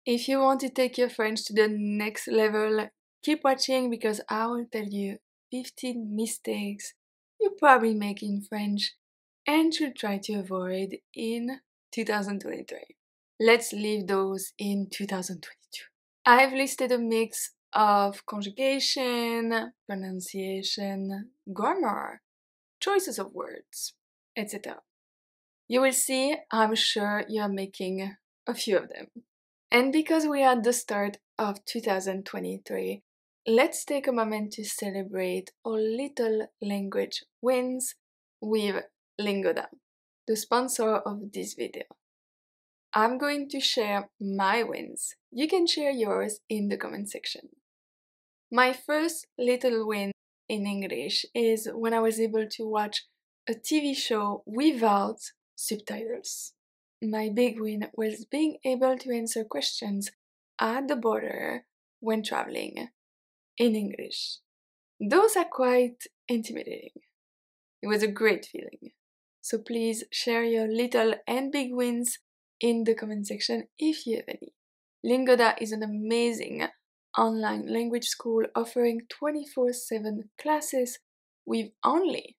If you want to take your French to the next level, keep watching because I will tell you 15 mistakes you probably make in French and should try to avoid in 2023. Let's leave those in 2022. I've listed a mix of conjugation, pronunciation, grammar, choices of words, etc. You will see, I'm sure you're making a few of them. And because we are at the start of 2023, let's take a moment to celebrate our little language wins with Lingoda, the sponsor of this video. I'm going to share my wins. You can share yours in the comment section. My first little win in English is when I was able to watch a TV show without subtitles. My big win was being able to answer questions at the border when traveling in English. Those are quite intimidating. It was a great feeling. So please share your little and big wins in the comment section if you have any. Lingoda is an amazing online language school offering 24/7 classes with only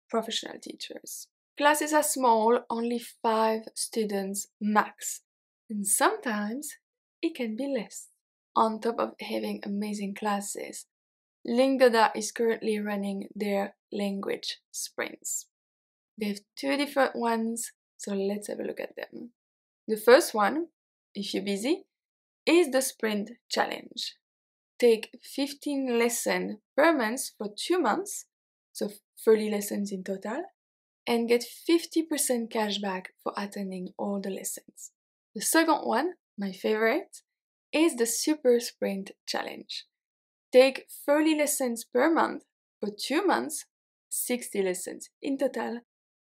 professional teachers. Classes are small, only 5 students max, and sometimes it can be less. On top of having amazing classes, Lingoda is currently running their language sprints. They have 2 different ones, so let's have a look at them. The first one, if you're busy, is the Sprint Challenge. Take 15 lessons per month for 2 months, so 30 lessons in total, and get 50% cash back for attending all the lessons. The second one, my favorite, is the Super Sprint Challenge. Take 30 lessons per month for 2 months, 60 lessons in total,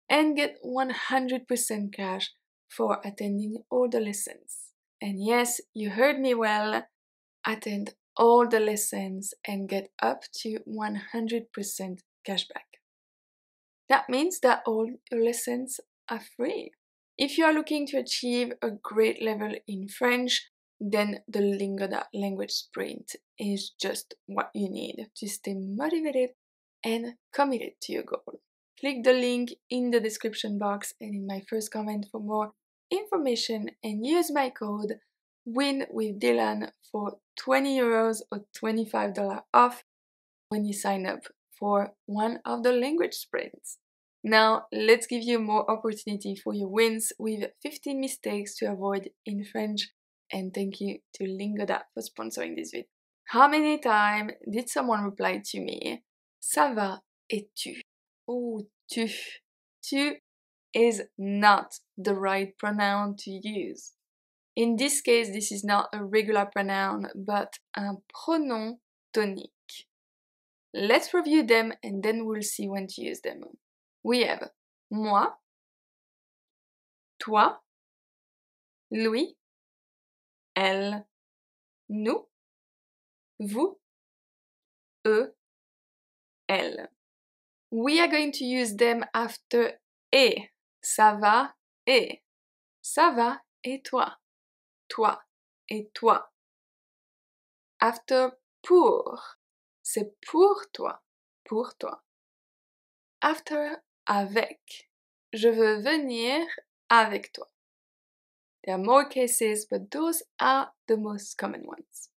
and get 100% cash for attending all the lessons. And yes, you heard me well, attend all the lessons and get up to 100% cashback. That means that all your lessons are free. If you are looking to achieve a great level in French, then the Lingoda Language Sprint is just what you need to stay motivated and committed to your goal. Click the link in the description box and in my first comment for more information and use my code WINWITHDYLANE for €20 or $25 off when you sign up for one of the language sprints. Now, let's give you more opportunity for your wins with 15 mistakes to avoid in French, and thank you to Lingoda for sponsoring this video. How many times did someone reply to me, ça va et tu? Oh, tu. Tu is not the right pronoun to use. In this case, this is not a regular pronoun, but un pronom tonique. Let's review them and then we'll see when to use them. We have moi, toi, lui, elle, nous, vous, eux, elle. We are going to use them after et. Ça va et. Ça va et toi. Toi et toi. After pour. C'est pour toi. Pour toi. After avec. Je veux venir avec toi. There are more cases, but those are the most common ones.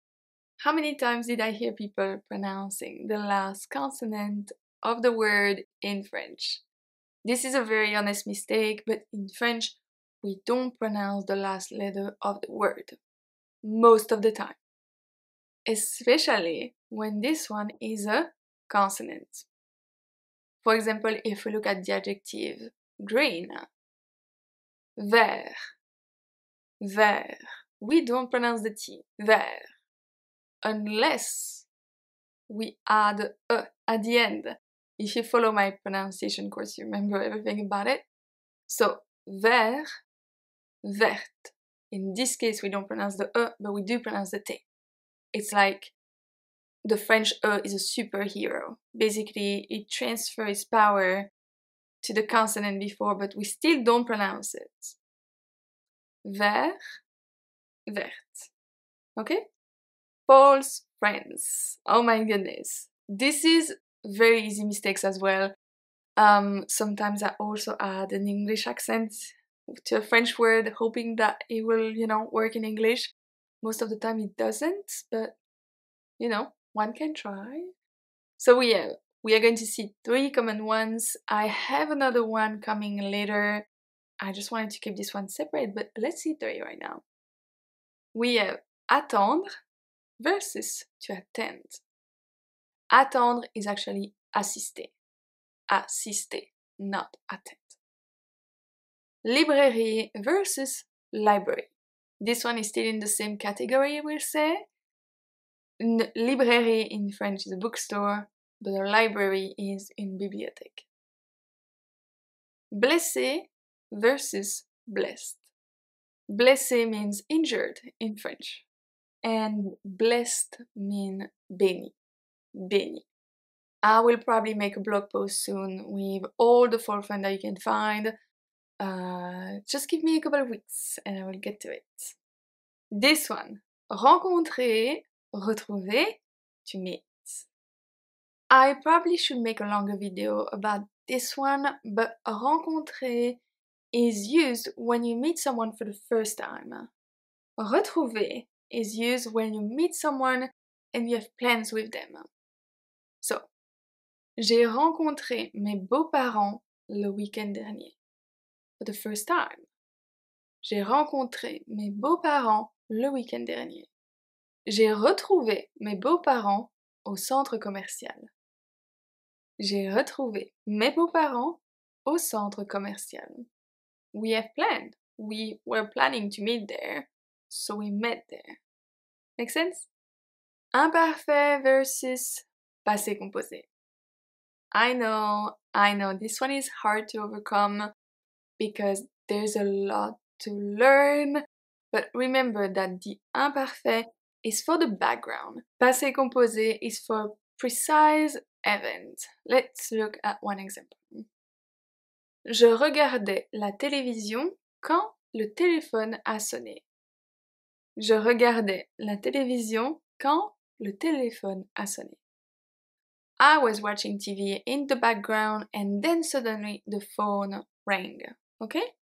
How many times did I hear people pronouncing the last consonant of the word in French? This is a very honest mistake, but in French, we don't pronounce the last letter of the word most of the time, especially when this one is a consonant. For example, if we look at the adjective green, vert, vert, we don't pronounce the T, vert, unless we add a at the end. If you follow my pronunciation course, you remember everything about it. So, vert, verte. In this case, we don't pronounce the E, but we do pronounce the T. It's like the French E is a superhero. Basically, it transfers power to the consonant before, but we still don't pronounce it. Vert, verte. Okay? False friends. Oh my goodness. This is very easy mistakes as well. Sometimes I also add an English accent to a French word, hoping that it will, work in English. Most of the time it doesn't, but, one can try. So we are going to see 3 common ones. I have another one coming later. I just wanted to keep this one separate, but let's see 3 right now. We have attendre versus to attend. Attendre is actually assister. Assister, not attend. Librairie versus library. This one is still in the same category, we'll say. Librairie in French is a bookstore, but a library is une bibliothèque. Blessé versus blessed. Blessé means injured in French, and blessed means béni. Béni. I will probably make a blog post soon with all the false friends that you can find. Just give me a couple of weeks and I will get to it. This one, rencontrer, retrouver, to meet. I probably should make a longer video about this one, but rencontrer is used when you meet someone for the first time. Retrouver is used when you meet someone and you have plans with them. So, j'ai rencontré mes beaux-parents le week-end dernier. For the first time. J'ai rencontré mes beaux-parents le week-end dernier. J'ai retrouvé mes beaux-parents au centre commercial. J'ai retrouvé mes beaux-parents au centre commercial. We have planned. We were planning to meet there, so we met there. Make sense? Imparfait versus passé composé. I know, this one is hard to overcome because there's a lot to learn, but remember that the imparfait is for the background. Passé composé is for precise event. Let's look at one example. Je regardais la télévision quand le téléphone a sonné. Je regardais la télévision quand le téléphone a sonné. I was watching TV in the background and then suddenly the phone rang. Okay?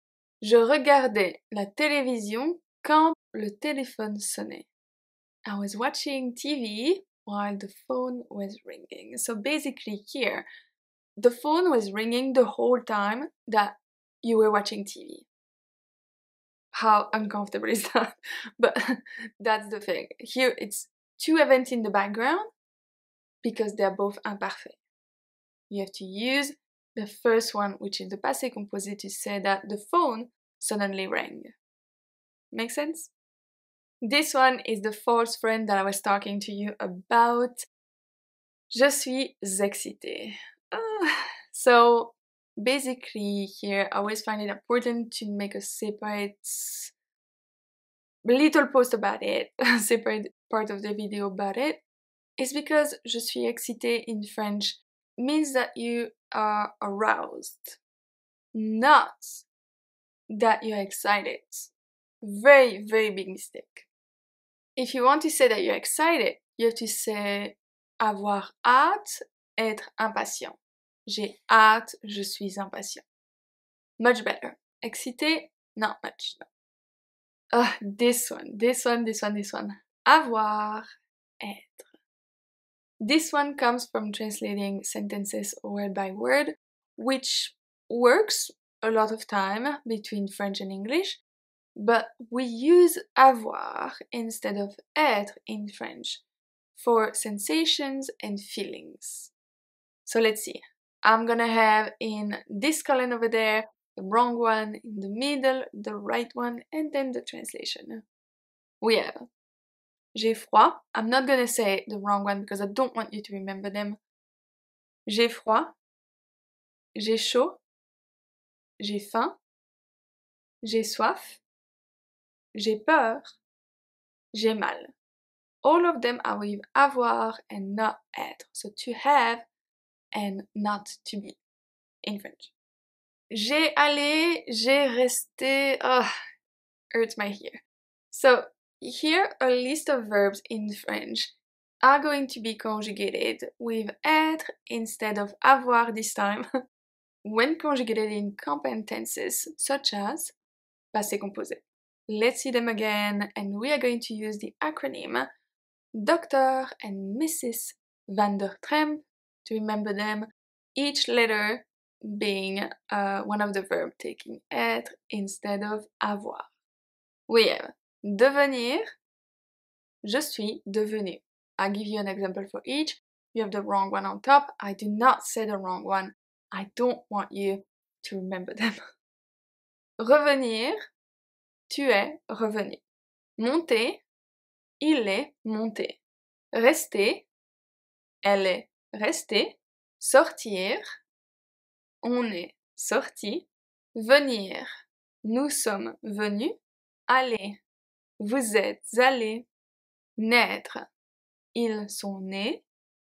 Je regardais la télévision quand le téléphone sonnait. I was watching TV while the phone was ringing. So basically here, the phone was ringing the whole time that you were watching TV. How uncomfortable is that? But that's the thing. Here it's 2 events in the background because they're both imparfait. You have to use the first one, which is the passé composé, to say that the phone suddenly rang. Make sense? This one is the false friend that I was talking to you about. Je suis excitée. So basically here I always find it important to make a separate little post about it, a separate part of the video about it. It's because je suis excitée in French means that you are aroused, not that you're excited. Very, very big mistake. If you want to say that you're excited, you have to say avoir hâte, être impatient. J'ai hâte, je suis impatient. Much better. Excité, not much. No. This one. Avoir, être. This one comes from translating sentences word by word, which works a lot of time between French and English, but we use avoir instead of être in French for sensations and feelings. So let's see. I'm gonna have in this column over there, the wrong one, in the middle, the right one, and then the translation. We have j'ai froid. I'm not gonna say the wrong one because I don't want you to remember them. J'ai froid. J'ai chaud. J'ai faim. J'ai soif. J'ai peur. J'ai mal. All of them are with avoir and not être. So to have and not to be in French. J'ai allé, j'ai resté. Hurts my ear. So Here, a list of verbs in French are going to be conjugated with être instead of avoir this time when conjugated in compound tenses such as passé composé. Let's see them again, and we are going to use the acronym Dr. and Mrs. Van der Tremp to remember them, each letter being one of the verbs taking être instead of avoir. We have devenir, je suis devenu. I'll give you an example for each. You have the wrong one on top. I do not say the wrong one. I don't want you to remember them. Revenir, tu es revenu. Monter, il est monté. Rester, elle est restée. Sortir, on est sorti. Venir, nous sommes venus. Aller, vous êtes allés. Naître, ils sont nés.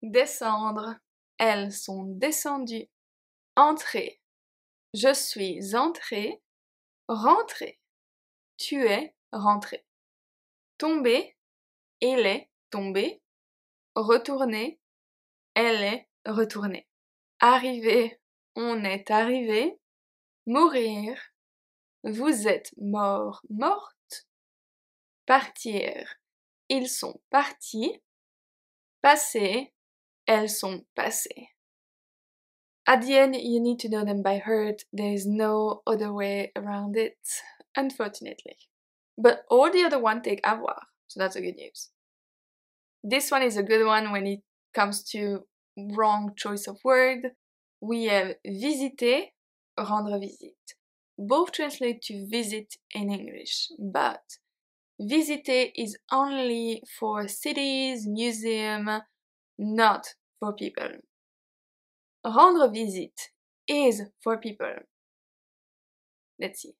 Descendre, elles sont descendues. Entrer, je suis entré. Rentrer, tu es rentré. Tomber, il est tombé. Retourner, elle est retournée. Arriver, on est arrivé. Mourir, vous êtes mort, morte. Partir, ils sont partis. Passer, elles sont passées. At the end, you need to know them by heart. There is no other way around it, unfortunately. But all the other ones take avoir, so that's a good news. This one is a good one when it comes to wrong choice of word. We have visiter, rendre visite. Both translate to visit in English, but visiter is only for cities, museum, not for people. Rendre visite is for people. Let's see.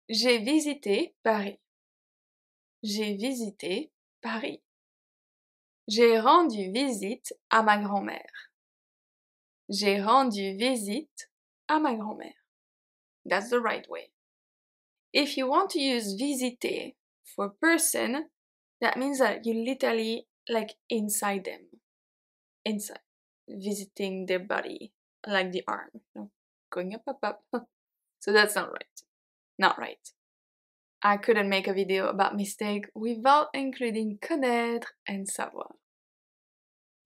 J'ai visité Paris. J'ai visité Paris. J'ai rendu visite à ma grand-mère. J'ai rendu visite à ma grand-mère. That's the right way. If you want to use visiter for person, that means that you literally like inside them. Inside. Visiting their body, like the arm, you know, going up. So that's not right. Not right. I couldn't make a video about mistake without including connaître and savoir.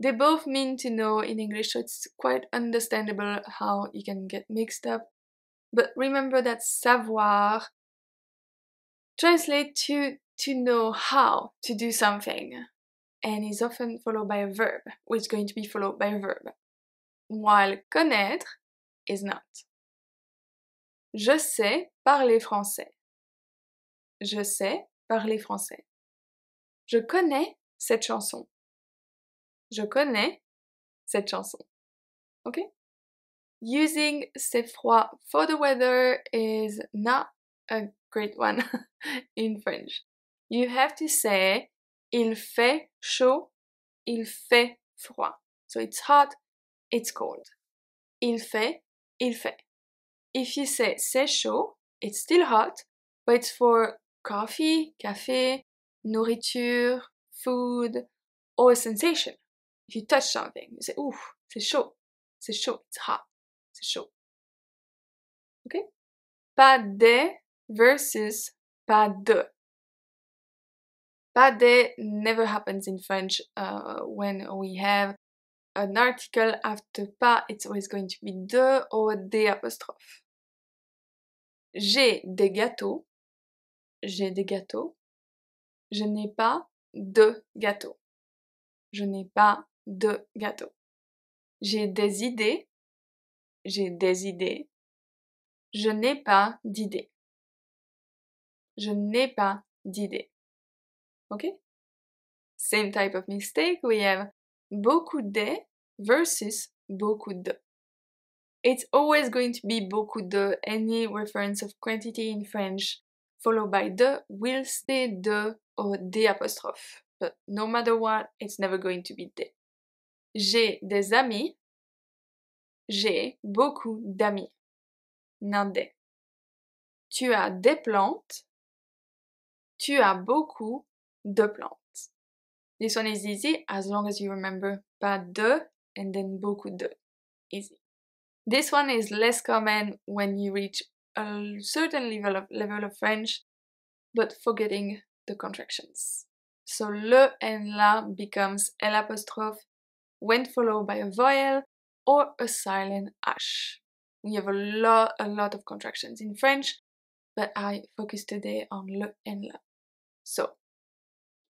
They both mean to know in English, so it's quite understandable how you can get mixed up. But remember that savoir translates to know how to do something, and is often followed by a verb, or is going to be followed by a verb, while connaître is not. Je sais parler français. Je sais parler français. Je connais cette chanson. Je connais cette chanson. Okay? Using c'est froid for the weather is not a great one in French. You have to say il fait chaud, il fait froid. So it's hot, it's cold. Il fait, il fait. If you say c'est chaud, it's still hot, but it's for coffee, café, nourriture, food, or a sensation. If you touch something, you say, ooh, c'est chaud, it's hot, c'est chaud. Okay? Pas de versus pas de. Pas de never happens in French when we have an article after pas, it's always going to be de or des apostrophes. J'ai des gâteaux. J'ai des gâteaux. Je n'ai pas de gâteaux. Je n'ai pas de gâteaux. J'ai des idées. J'ai des idées. Je n'ai pas d'idées. Je n'ai pas d'idées. Okay? Same type of mistake. We have beaucoup de versus beaucoup de. It's always going to be beaucoup de. Any reference of quantity in French followed by de will stay de or des apostrophes. But no matter what, it's never going to be de. J'ai des amis. J'ai beaucoup d'amis. Non des. Tu as des plantes. Tu as beaucoup de plantes. This one is easy as long as you remember pas de and then beaucoup de. Easy. This one is less common when you reach a certain level of French, but forgetting the contractions. So le and la becomes L' when followed by a vowel or a silent H. We have a lot of contractions in French, but I focus today on le and la. So,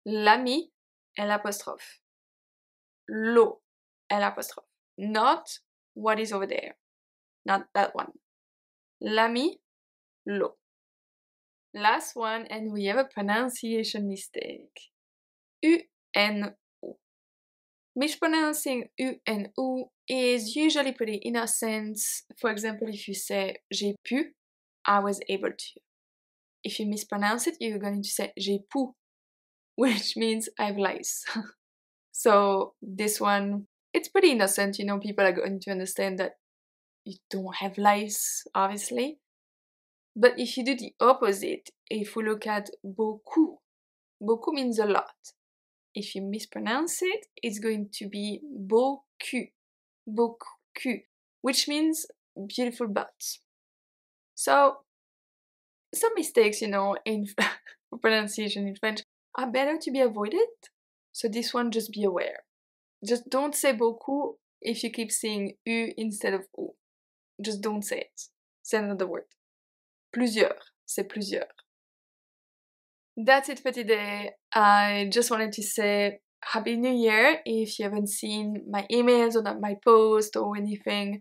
l'ami, L', l'eau, L', not what is over there, not that one. L'ami, l'eau. Last one, and we have a pronunciation mistake. U-N-U. Mispronouncing U and U is usually pretty innocent. For example, if you say j'ai pu, I was able to. If you mispronounce it, you're going to say j'ai pu, which means I have lice. So this one, it's pretty innocent, you know, people are going to understand that you don't have lice, obviously. But if you do the opposite, if we look at beaucoup, beaucoup means a lot. If you mispronounce it, it's going to be beaucoup, beaucoup, which means beautiful butt. So, some mistakes, you know, in pronunciation in French are better to be avoided. So this one, just be aware. Just don't say beaucoup if you keep saying U instead of U. Just don't say it. Say another word. Plusieurs. C'est plusieurs. That's it for today. I just wanted to say Happy New Year. If you haven't seen my emails or my post or anything,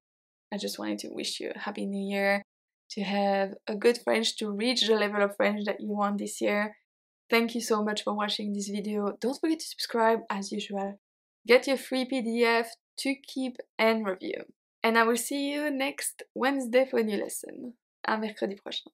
I just wanted to wish you a Happy New Year, to have a good French, to reach the level of French that you want this year. Thank you so much for watching this video. Don't forget to subscribe as usual. Get your free PDF to keep and review. And I will see you next Wednesday for a new lesson. À mercredi prochain.